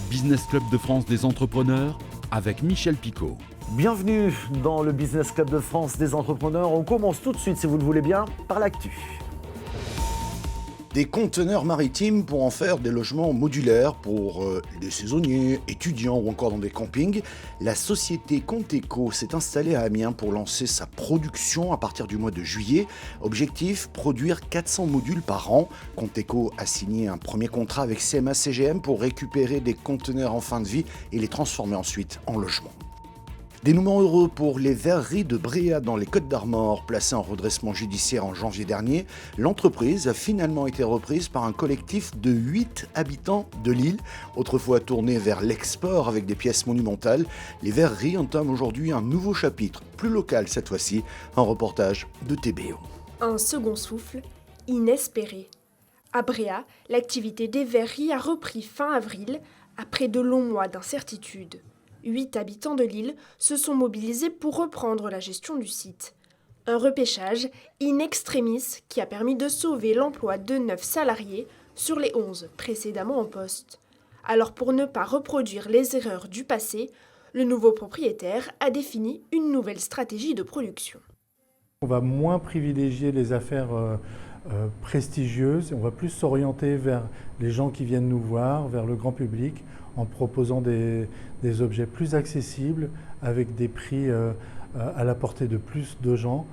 Business Club de France des entrepreneurs avec Michel Picot. Bienvenue dans le Business Club de France des entrepreneurs. On commence tout de suite, si vous le voulez bien, par l'actu. Des conteneurs maritimes pour en faire des logements modulaires pour les saisonniers, étudiants ou encore dans des campings. La société Conteco s'est installée à Amiens pour lancer sa production à partir du mois de juillet. Objectif, produire 400 modules par an. Conteco a signé un premier contrat avec CMA CGM pour récupérer des conteneurs en fin de vie et les transformer ensuite en logements. Dénouement heureux pour les verreries de Bréa dans les Côtes-d'Armor, placées en redressement judiciaire en janvier dernier. L'entreprise a finalement été reprise par un collectif de 8 habitants de l'île. Autrefois tournée vers l'export avec des pièces monumentales, les verreries entament aujourd'hui un nouveau chapitre, plus local cette fois-ci, un reportage de TBO. Un second souffle, inespéré. À Bréa, l'activité des verreries a repris fin avril, après de longs mois d'incertitude. 8 habitants de l'île se sont mobilisés pour reprendre la gestion du site. Un repêchage in extremis qui a permis de sauver l'emploi de 9 salariés sur les 11 précédemment en poste. Alors pour ne pas reproduire les erreurs du passé, le nouveau propriétaire a défini une nouvelle stratégie de production. On va moins privilégier les affaires prestigieuses, on va plus s'orienter vers les gens qui viennent nous voir, vers le grand public, en proposant des objets plus accessibles, avec des prix à la portée de plus de gens.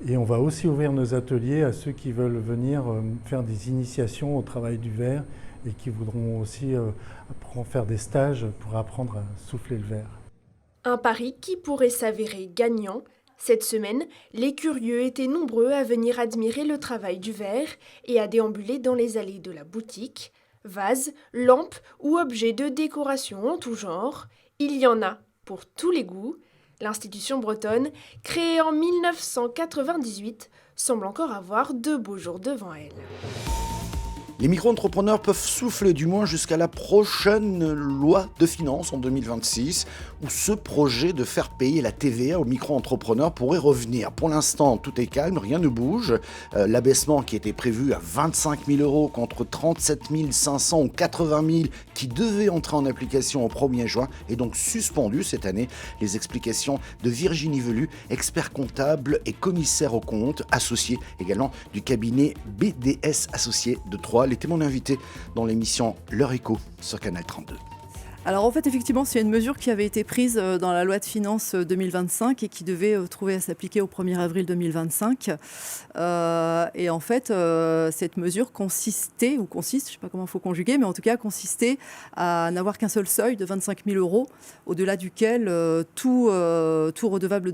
Et on va aussi ouvrir nos ateliers à ceux qui veulent venir faire des initiations au travail du verre et qui voudront aussi faire des stages pour apprendre à souffler le verre. Un pari qui pourrait s'avérer gagnant. Cette semaine, les curieux étaient nombreux à venir admirer le travail du verre et à déambuler dans les allées de la boutique. Vases, lampes ou objets de décoration en tout genre, il y en a pour tous les goûts. L'institution bretonne, créée en 1998, semble encore avoir de beaux jours devant elle. Les micro-entrepreneurs peuvent souffler du moins jusqu'à la prochaine loi de finances en 2026 où ce projet de faire payer la TVA aux micro-entrepreneurs pourrait revenir. Pour l'instant, tout est calme, rien ne bouge. L'abaissement qui était prévu à 25 000 € contre 37 500 ou 80 000 qui devait entrer en application au 1er juin est donc suspendu cette année. Les explications de Virginie Velu, expert comptable et commissaire aux comptes, associé également du cabinet BDS Associés de Troyes. Elle était mon invité dans l'émission L'Heure Écho sur Canal 32. Alors en fait, effectivement, c'est une mesure qui avait été prise dans la loi de finances 2025 et qui devait trouver à s'appliquer au 1er avril 2025. Et en fait, cette mesure consiste, je ne sais pas comment il faut conjuguer, mais en tout cas consistait à n'avoir qu'un seul seuil de 25 000 €, au-delà duquel tout redevable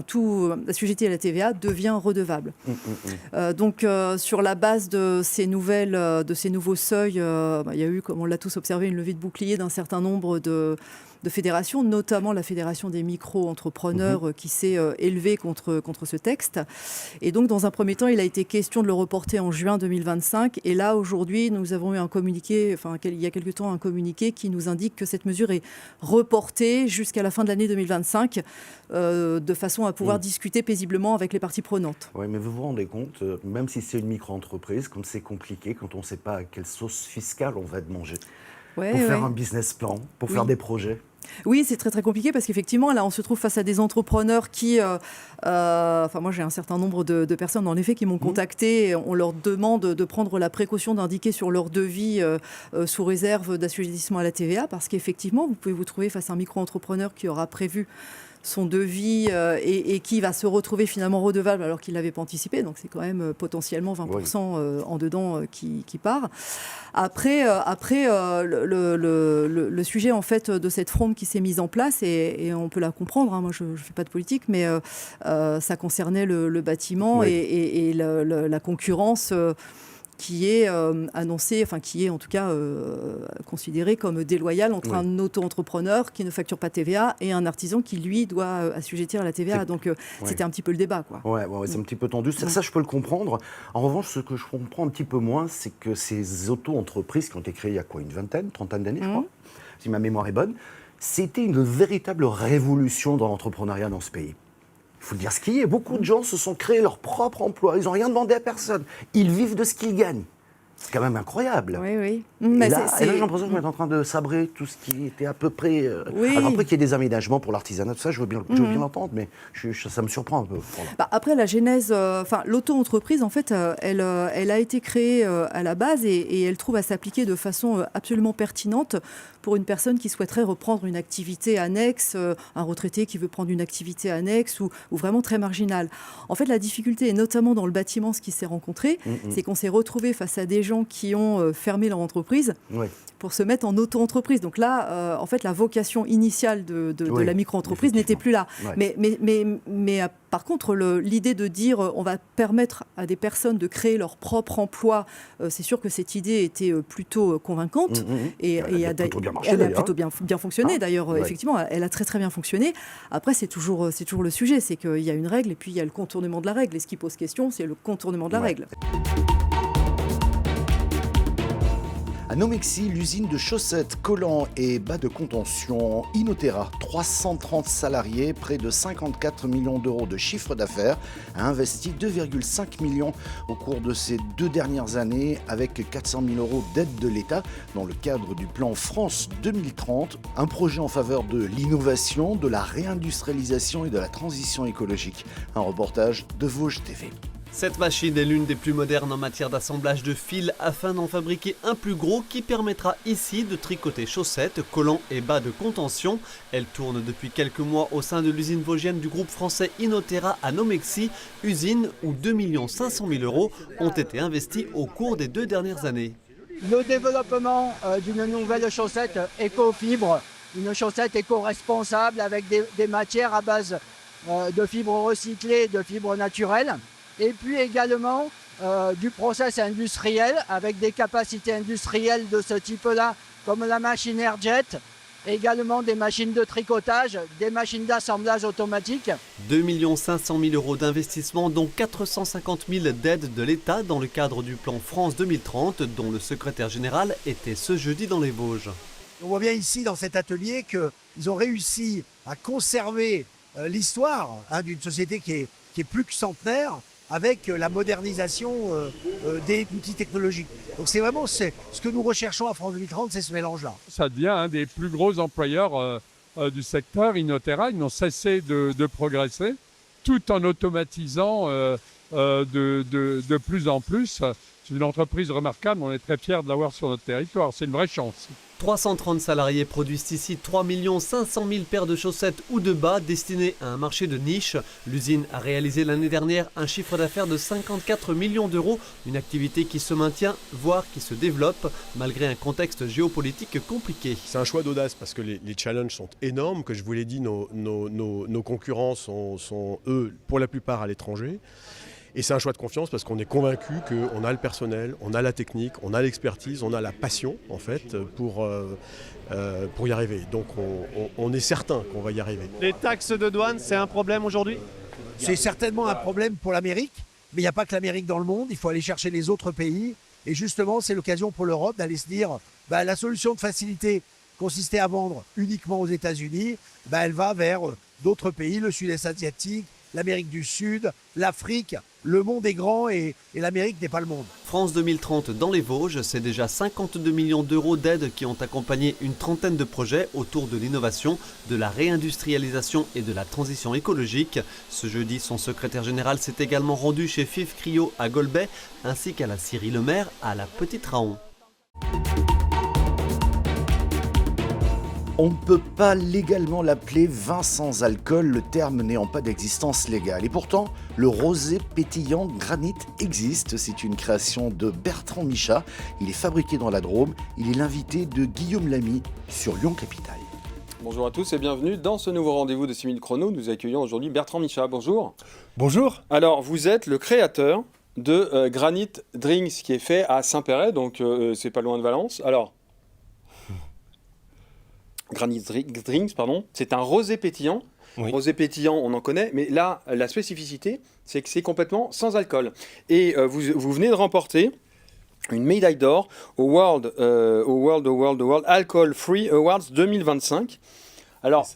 tout assujetti à la TVA devient redevable. Donc sur la base de ces nouveaux seuils, il y a eu, comme on l'a tous observé, une levée de bouclier d'un certain nombre de fédérations, notamment la Fédération des micro-entrepreneurs qui s'est élevée contre ce texte. Et donc, dans un premier temps, il a été question de le reporter en juin 2025. Et là, aujourd'hui, nous avons eu un communiqué, il y a quelque temps, un communiqué qui nous indique que cette mesure est reportée jusqu'à la fin de l'année 2025, de façon à pouvoir discuter paisiblement avec les parties prenantes. Oui, mais vous vous rendez compte, même si c'est une micro-entreprise, comme c'est compliqué, quand on ne sait pas à quelle sauce fiscale on va être mangé. Pour faire un business plan, pour faire des projets. Oui, c'est très très compliqué parce qu'effectivement, là, on se trouve face à des entrepreneurs qui... moi, j'ai un certain nombre de personnes, en effet, qui m'ont contacté. On leur demande de prendre la précaution d'indiquer sur leur devis, sous réserve d'assujettissement à la TVA, parce qu'effectivement, vous pouvez vous trouver face à un micro-entrepreneur qui aura prévu son devis et qui va se retrouver finalement redevable alors qu'il ne l'avait pas anticipé. Donc c'est quand même potentiellement 20% en dedans qui part. Après le sujet en fait de cette fronde qui s'est mise en place, et on peut la comprendre, hein, moi je ne fais pas de politique, mais ça concernait le bâtiment et la concurrence qui est annoncé, qui est en tout cas considéré comme déloyal entre un auto-entrepreneur qui ne facture pas TVA et un artisan qui, lui, doit assujettir à la TVA. Donc, c'était un petit peu le débat, quoi. C'est un petit peu tendu. Ça, je peux le comprendre. En revanche, ce que je comprends un petit peu moins, c'est que ces auto-entreprises qui ont été créées il y a quoi, une vingtaine, trentaine d'années, je crois, si ma mémoire est bonne, c'était une véritable révolution dans l'entrepreneuriat dans ce pays. Il faut dire ce qui est. Beaucoup de gens se sont créés leur propre emploi. Ils n'ont rien demandé à personne. Ils vivent de ce qu'ils gagnent. C'est quand même incroyable. Oui, oui. Et Mais là, j'ai l'impression qu'on est en train de sabrer tout ce qui était à peu près... Alors après qu'il y ait des aménagements pour l'artisanat, tout ça, je veux bien l'entendre, mais ça me surprend un peu. Voilà. Après, la genèse, l'auto-entreprise, en fait, elle a été créée à la base et elle trouve à s'appliquer de façon absolument pertinente pour une personne qui souhaiterait reprendre une activité annexe, un retraité qui veut prendre une activité annexe ou vraiment très marginale. En fait, la difficulté, et notamment dans le bâtiment, ce qui s'est rencontré, c'est qu'on s'est retrouvé face à des gens qui ont fermé leur entreprise pour se mettre en auto-entreprise. Donc là, en fait, la vocation initiale de la micro-entreprise n'était plus là. Ouais. Mais par contre, l'idée de dire on va permettre à des personnes de créer leur propre emploi, c'est sûr que cette idée était plutôt convaincante. Et elle a plutôt bien fonctionné. D'ailleurs, effectivement, elle a très très bien fonctionné. Après, c'est toujours le sujet, c'est qu'il y a une règle et puis il y a le contournement de la règle. Et ce qui pose question, c'est le contournement de la règle. À Nomexy, l'usine de chaussettes, collants et bas de contention Inotera, 330 salariés, près de 54 millions d'euros de chiffre d'affaires, a investi 2,5 millions au cours de ces 2 dernières années avec 400 000 euros d'aide de l'État dans le cadre du plan France 2030, un projet en faveur de l'innovation, de la réindustrialisation et de la transition écologique. Un reportage de Vosges TV. Cette machine est l'une des plus modernes en matière d'assemblage de fils afin d'en fabriquer un plus gros qui permettra ici de tricoter chaussettes, collants et bas de contention. Elle tourne depuis quelques mois au sein de l'usine vosgienne du groupe français Inotera à Nomexy, usine où 2 500 000 euros ont été investis au cours des 2 dernières années. Le développement d'une nouvelle chaussette éco-fibre, une chaussette éco-responsable avec des matières à base de fibres recyclées, de fibres naturelles. Et puis également du process industriel avec des capacités industrielles de ce type-là, comme la machine Airjet, également des machines de tricotage, des machines d'assemblage automatique. 2 500 000 euros d'investissement, dont 450 000 d'aides de l'État dans le cadre du plan France 2030, dont le secrétaire général était ce jeudi dans les Vosges. On voit bien ici dans cet atelier qu'ils ont réussi à conserver l'histoire d'une société qui est plus que centenaire, avec la modernisation des outils technologiques. Donc c'est vraiment ce que nous recherchons à France 2030, c'est ce mélange-là. Ça devient un des plus gros employeurs du secteur, Inotera. Ils n'ont cessé de progresser, tout en automatisant de plus en plus. C'est une entreprise remarquable, on est très fiers de l'avoir sur notre territoire, c'est une vraie chance. 330 salariés produisent ici 3 500 000 paires de chaussettes ou de bas destinés à un marché de niche. L'usine a réalisé l'année dernière un chiffre d'affaires de 54 millions d'euros, une activité qui se maintient, voire qui se développe, malgré un contexte géopolitique compliqué. C'est un choix d'audace parce que les challenges sont énormes. Que je vous l'ai dit, nos concurrents sont, eux, pour la plupart à l'étranger. Et c'est un choix de confiance parce qu'on est convaincu qu'on a le personnel, on a la technique, on a l'expertise, on a la passion en fait pour y arriver. Donc on est certain qu'on va y arriver. Les taxes de douane, c'est un problème aujourd'hui ? C'est certainement un problème pour l'Amérique, mais il n'y a pas que l'Amérique dans le monde, il faut aller chercher les autres pays. Et justement, c'est l'occasion pour l'Europe d'aller se dire, la solution de facilité consistait à vendre uniquement aux États-Unis, elle va vers d'autres pays, le sud-est asiatique, l'Amérique du Sud, l'Afrique. Le monde est grand et l'Amérique n'est pas le monde. France 2030 dans les Vosges, c'est déjà 52 millions d'euros d'aides qui ont accompagné une trentaine de projets autour de l'innovation, de la réindustrialisation et de la transition écologique. Ce jeudi, son secrétaire général s'est également rendu chez FIF Cryo à Golbet, ainsi qu'à la Scierie Lemaire à la Petite Raon. On ne peut pas légalement l'appeler vin sans alcool, le terme n'ayant pas d'existence légale. Et pourtant, le rosé pétillant Granit existe. C'est une création de Bertrand Michat. Il est fabriqué dans la Drôme. Il est l'invité de Guillaume Lamy sur Lyon Capitale. Bonjour à tous et bienvenue dans ce nouveau rendez-vous de 6 minutes chrono. Nous accueillons aujourd'hui Bertrand Michat. Bonjour. Bonjour. Alors, vous êtes le créateur de Granit Drinks qui est fait à Saint-Péret, donc c'est pas loin de Valence. Alors, Granit Drinks, c'est un rosé pétillant. Oui. Rosé pétillant, on en connaît, mais là, la spécificité, c'est que c'est complètement sans alcool. Et vous venez de remporter une médaille d'or au World Alcohol Free Awards 2025. Alors,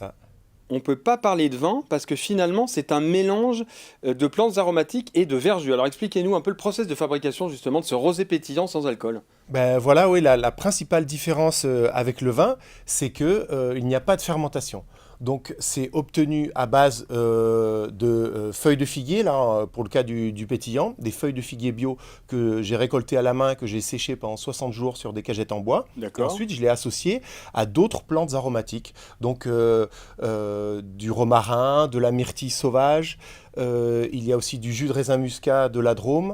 on ne peut pas parler de vin parce que finalement, c'est un mélange de plantes aromatiques et de verjus. Alors expliquez-nous un peu le process de fabrication justement de ce rosé pétillant sans alcool. Ben voilà, oui, la principale différence avec le vin, c'est qu'il n'y a pas de fermentation. Donc c'est obtenu à base de feuilles de figuier, là, pour le cas du pétillant, des feuilles de figuier bio que j'ai récoltées à la main, que j'ai séchées pendant 60 jours sur des cagettes en bois. D'accord. Ensuite, je l'ai associé à d'autres plantes aromatiques, donc du romarin, de la myrtille sauvage, il y a aussi du jus de raisin muscat de la Drôme.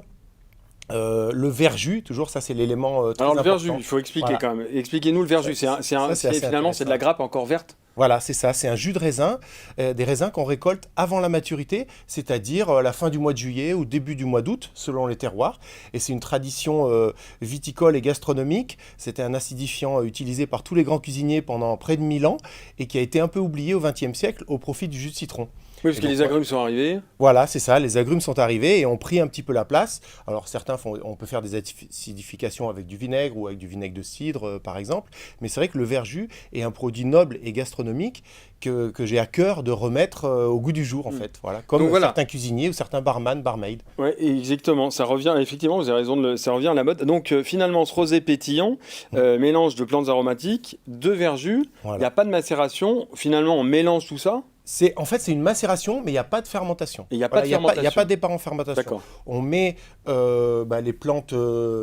Le verjus, toujours, ça c'est l'élément très Alors le important. verjus, il faut expliquer quand même. Expliquez-nous le verjus, finalement c'est de la grappe encore verte. Voilà, c'est ça, c'est un jus de raisin, des raisins qu'on récolte avant la maturité, c'est-à-dire la fin du mois de juillet ou début du mois d'août, selon les terroirs. Et c'est une tradition viticole et gastronomique. C'était un acidifiant utilisé par tous les grands cuisiniers pendant près de 1000 ans et qui a été un peu oublié au XXe siècle au profit du jus de citron. Oui, parce que les agrumes sont arrivés. Voilà, c'est ça, les agrumes sont arrivés et ont pris un petit peu la place. Alors certains on peut faire des acidifications avec du vinaigre ou avec du vinaigre de cidre, par exemple. Mais c'est vrai que le verjus est un produit noble et gastronomique que j'ai à cœur de remettre au goût du jour, en fait. Voilà, comme certains cuisiniers ou certains barman, barmaids. Oui, exactement. Ça revient, effectivement, vous avez raison, ça revient à la mode. Donc finalement, ce rosé pétillant, mélange de plantes aromatiques, de verjus. Il n'y a pas de macération. Finalement, on mélange tout ça. En fait, c'est une macération, mais il n'y a pas de fermentation. Il n'y a pas de fermentation. Il n'y a pas de départ en fermentation. D'accord. On met les plantes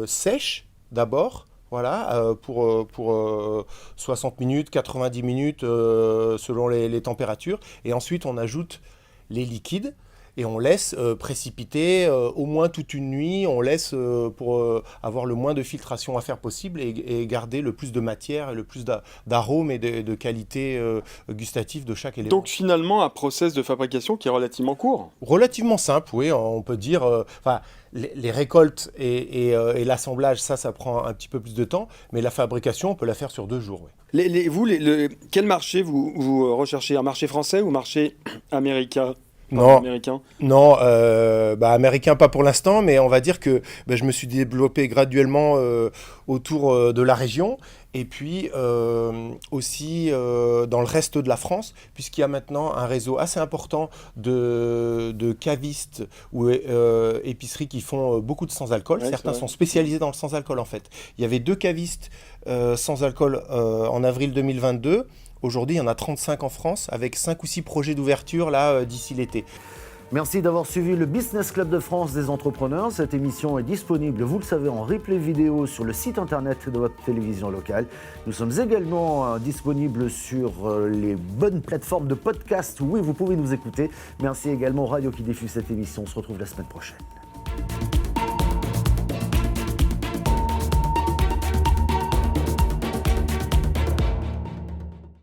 sèches d'abord, voilà, pour 60 minutes, 90 minutes, selon les températures. Et ensuite, on ajoute les liquides. Et on laisse précipiter au moins toute une nuit, on laisse pour avoir le moins de filtration à faire possible et garder le plus de matière et le plus d'arômes et de qualité gustative de chaque élément. Donc finalement, un process de fabrication qui est relativement court. Relativement simple, oui, on peut dire. Les récoltes et l'assemblage, ça prend un petit peu plus de temps, mais la fabrication, on peut la faire sur 2 jours. Oui. Quel marché vous recherchez? Un marché français ou un marché américain? Non, américain. Non, américain pas pour l'instant, mais on va dire que je me suis développé graduellement autour de la région et puis aussi dans le reste de la France, puisqu'il y a maintenant un réseau assez important de cavistes ou épiceries qui font beaucoup de sans-alcool. Ouais, certains sont spécialisés dans le sans-alcool en fait. Il y avait 2 cavistes sans alcool en avril 2022. Aujourd'hui, il y en a 35 en France, avec 5 ou 6 projets d'ouverture là d'ici l'été. Merci d'avoir suivi le Business Club de France des entrepreneurs. Cette émission est disponible, vous le savez, en replay vidéo sur le site internet de votre télévision locale. Nous sommes également disponibles sur les bonnes plateformes de podcast. Oui, vous pouvez nous écouter. Merci également aux radios qui diffusent cette émission. On se retrouve la semaine prochaine.